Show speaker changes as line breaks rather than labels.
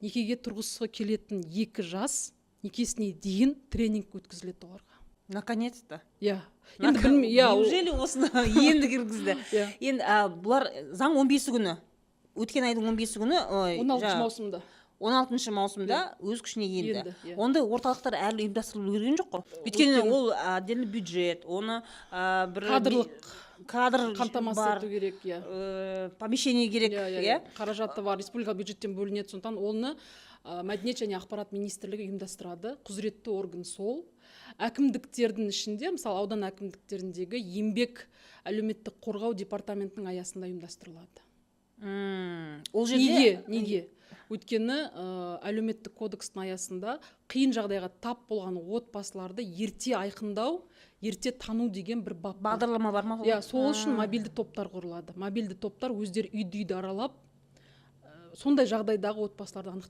некеге тұрғысы келетін 2 жас некесіне дейін тренинг өткізіледі оларға.
Наконец-то.
Неужели
осыны енді кіргізді? Енді бұлар заң 15 күні. Өткен айдың 15 күні,
16 маусымда.
16 маусымда өз күшіне енді. Онда орталықтар әлі ұйымдастырылып үлгерген жоқ қой. Өйткені ол отдельный бюджет, оны бір кадр
қамтамасыз ету керек,
помещение керек,
қаражаты бар, республика бюджеттен бөлінеді, сондықтан оны Мәдениет және ақпарат министрлігі ұйымдастырады. Құзыретті орган сол. Әкімдіктердің ішінде, мысалы аудан әкімдіктеріндегі еңбек әлеуметтік қорғау департаментінің аясында ұйымдастырылады.
Ол жерде
неге? Өйткені әлеуметтік кодекстің аясында қиын жағдайға тап болған отбасыларды ерте айқындау, ерте тану деген бір
бағдарлама бар ма?
Сол үшін мобильді топтар құрылады. Мобильді топтар өздері үйді аралап, сондай жағдайдағы отбасыларды